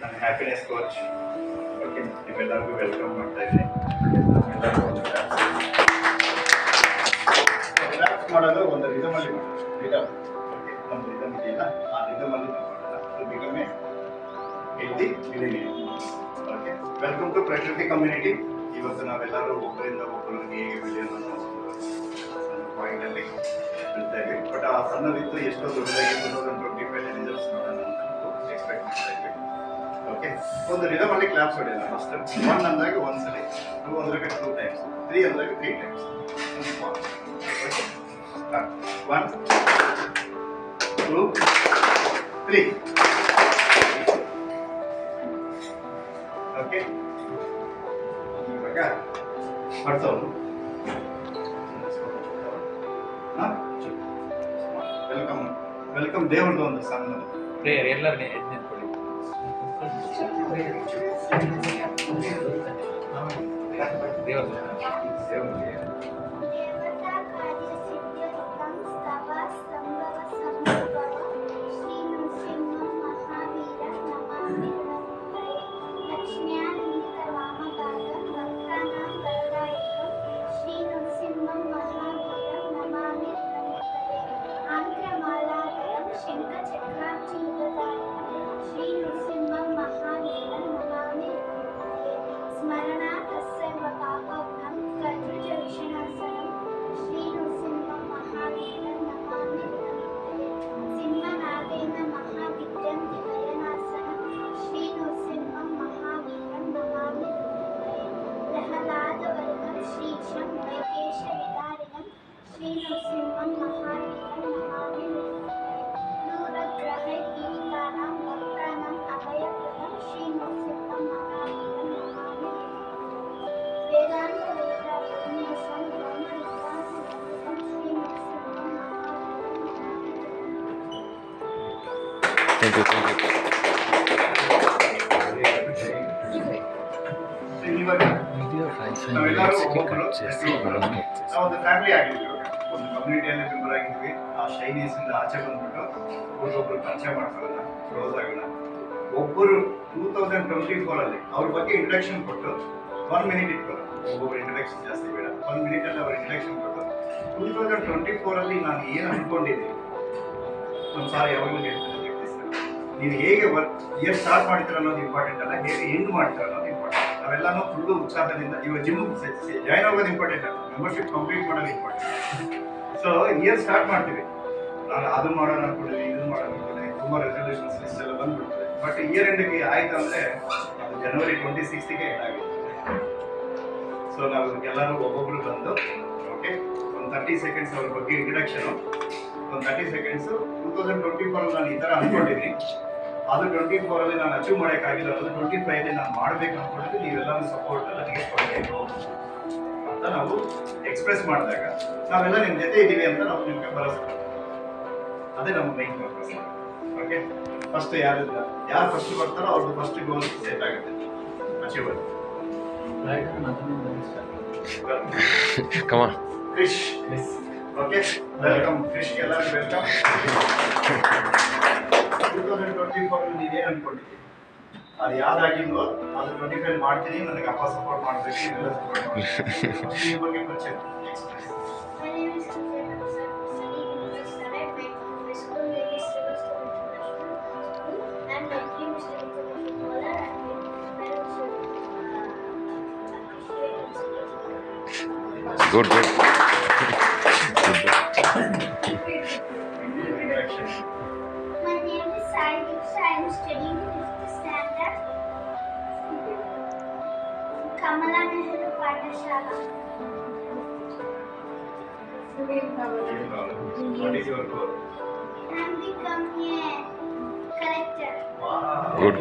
and happiness coach. Okay, ನಿಮ್ಮೆಲ್ಲರಿಗೂ welcome ಮಾಡ್ತಾ ಇದ್ದೀನಿ. ರಿಲ್ಯಾಕ್ಸ್ ಮಾಡೋದು ಒಂದು ರಿದಮಲ್ಲಿ ರಿದಮ್. ಓಕೆ, ಒಂದು ರಿದಮ್ ಇದೆಯಲ್ಲ, ಆ ರಿದಮಲ್ಲಿ ನಾವು ಮಾಡೋಣ. To become a healthy individual. Okay, welcome to Prakruti community. ಇವತ್ತು ನಾವೆಲ್ಲರೂ ಒಬ್ಬರಿಂದ ಒಬ್ಬರಿಗೆ ಹೇಗೆ ಬೆಳೆಯೋದು ಅನ್ನೋ ಒಂದು ಪಾಯಿಂಟಲ್ಲಿ ಹೇಳ್ತಾ ಇದ್ವಿ. ಬಟ್ ಆ ಸಣ್ಣದಿತ್ತು ಎಷ್ಟೋ ದೊಡ್ಡದಾಗಿ 2025 ರಿಸಲ್ಟ್ಸ್ ನೋಡೋಣ ಅಂತ ನಾವು ಎಕ್ಸ್ಪೆಕ್ಟ್ ಮಾಡ್ತಾ ಇದ್ವಿ. ಓಕೆ, ಒಂದು ರಿದಮ್ ಅಲ್ಲಿ ಕ್ಲಾಪ್ಸ್ ಹೊಡೆಯೋಣ. ಫಸ್ಟ್ 1 ಅಂದಾಗ ಒಂದ್ಸಲಿ, 2 ಅಂದಾಗ 2 ಟೈಮ್ಸ್, 3 ಅಂದಾಗ 3 ಟೈಮ್ಸ್. 1 2 3. ಓಕೆ, ಇವಾಗ ಬರ್ತಾವು. Welcome welcome. ದೇವ್ರದ್ದು ಒಂದು ಸಣ್ಣ ಪ್ರೇಯರ್ ಎಲ್ಲರನ್ನೇ ಎದ್ದು ನಿಂತ್ಕೊಳ್ಳಿ. ದೇವ್ರದ್ದು Thank you. ನಾವೊಂದು ಫ್ಯಾಮಿಲಿ ಆಗಿದ್ವಿ, ಒಂದು ಕಮ್ಯುನಿಟಿಯಲ್ಲಿ ಮೆಂಬರ್ ಆಗಿದ್ವಿ. ಆ ಶೈನೀಸ್ ಇಂದ ಆಚೆ ಬಂದ್ಬಿಟ್ಟು ಒಬ್ಬೊಬ್ರು ಪರಿಚಯ ಮಾಡ್ಕೊಳ್ಳೋಣ, ಕ್ಲೋಸ್ ಆಗೋಣ. ಒಬ್ಬರು 2024 ಅಲ್ಲಿ ಅವ್ರ ಬಗ್ಗೆ ಇಂಟ್ರಡಕ್ಷನ್ ಕೊಟ್ಟು 1 ಮಿನಿಟ್ ಇಟ್ಕೊಳ್ಳೋಣ. ಒಬ್ಬೊಬ್ಬರು ಇಂಟ್ರಡಕ್ಷನ್ ಜಾಸ್ತಿ ಬೇಡ, 1 ಮಿನಿಟ್ ಅಲ್ಲಿ ಅವ್ರ ಇಂಟ್ರಡಕ್ಷನ್ ಕೊಟ್ಟು 2024 ಅಲ್ಲಿ ನಾನು ಏನು ಅನ್ಕೊಂಡಿದ್ದೀನಿ. ಒಂದು ಸಾರಿ ಯಾವಾಗಲೂ ಹೇಳ್ತೀನಿ, ನೀವು ಹೇಗೆ ಇಯರ್ ಸ್ಟಾರ್ಟ್ ಮಾಡ್ತೀರ ಅನ್ನೋದು ಇಂಪಾರ್ಟೆಂಟ್ ಅಲ್ಲ, ಹೇಗೆ ಎಂಡ್ ಮಾಡ್ತೀರ ಅನ್ನೋದು ಇಂಪಾರ್ಟೆಂಟ್. ನಾವೆಲ್ಲಾನು ಫುಲ್ಲು ಉತ್ಸಾಹದಿಂದ ಇವಾಗ ಜಿಮ್ ಜಾಯ್ನ್ ಆಗೋದು ಇಂಪಾರ್ಟೆಂಟ್ ಅಲ್ಲ, ಮೆಂಬರ್ಶಿಪ್ ಕಂಪ್ಲೀಟ್ ಮಾಡೋದು ಇಂಪಾರ್ಟೆಂಟ್. ಸೊ ಇಯರ್ ಸ್ಟಾರ್ಟ್ ಮಾಡ್ತೀವಿ, ನಾನು ಅದನ್ನ ಮಾಡೋಣ ಅನ್ಕೊಂಡಿದ್ದೀನಿ, ಇದನ್ನ ಮಾಡೋಣ ಅನ್ಕೊಂಡಿದ್ದೀನಿ, ತುಂಬ ರೆಸಲ್ಯೂಷನ್ಸ್ ಲಿಸ್ಟ್ ಎಲ್ಲ ಬಂದ್ಬಿಡ್ತದೆ. ಬಟ್ ಇಯರ್ ಎಂಡ್ಗೆ ಆಯ್ತು ಅಂದರೆ ಅದು ಜನವರಿ 26ಗೆ ಎಂಡ್ ಆಗಿದೆ. ಸೊ ನಾವು ಎಲ್ಲರೂ ಒಬ್ಬೊಬ್ರು ಬಂದು ಓಕೆ ಒಂದು 30 ಸೆಕೆಂಡ್ಸ್ ಅವ್ರ ಬಗ್ಗೆ ಇಂಟ್ರಡಕ್ಷನು, ಒಂದು 30 ಸೆಕೆಂಡ್ಸು 2024 ನಾನು ಈ ಥರ ಅಂದ್ಕೊಂಡಿದ್ದೀನಿ, ಅದು 24 ಅಲ್ಲಿ ನಾನು ಅಚೀವ್ ಮಾಡೋಕ್ಕಾಗಿಲ್ಲ, ಅದು 25 ಅಲ್ಲಿ ನಾನು ಮಾಡಬೇಕು ಅಂದ್ಕೊಂಡಿದ್ದು, ನೀವೆಲ್ಲರೂ ಸಪೋರ್ಟ್ ನನಗೆ ಕೊಡಬೇಕು ಅಂತ ನಾವು ಎಕ್ಸ್ಪ್ರೆಸ್ ಮಾಡಿದಾಗ ನಾವೆಲ್ಲ ನಿಮ್ಮ ಜೊತೆ ಇದ್ದೀವಿ ಅಂತ ನಾವು ನಿಮಗೆ ಭರವಸೆ ಕೊಡ್ತೀವಿ. ಅದೇ ನಮ್ಮ ಮೈನ್ ಪರ್ಪಸ್. ಓಕೆ, ಫಸ್ಟ್ ಯಾರು ಫಸ್ಟ್ ಬರ್ತಾರೋ ಅವ್ರದ್ದು ಫಸ್ಟ್ ಗೋಲ್ ಸೆಟ್ ಆಗುತ್ತೆ, ಅಚೀವ್ ಆಗುತ್ತೆ. Come on. Krish. Okay, welcome Krish, ಎಲ್ಲರಿಗೂ ವೆಲ್ಕಮ್. 2024 ಅಲ್ಲಿ ನೀವೇನು ಅನ್ಕೊಂಡಿದ್ದೀವಿ ಅದು ಯಾವ್ದಾಗಿಲ್ವೋ ಅದು 25 ಮಾಡ್ತೀನಿ, ನನಗೆ ಅಪ್ಪ ಸಪೋರ್ಟ್ ಮಾಡಬೇಕು, ನೀವೆಲ್ಲ ಸಪೋರ್ಟ್ ಮಾಡಬೇಕು. ಈ ಬಗ್ಗೆ ಪರಿಚಯ express. Good. My name is Sai Diksha. I am studying 5th standard. Kamala Nehru Pathashala. What is your goal? I am becoming a collector. Wow. Good.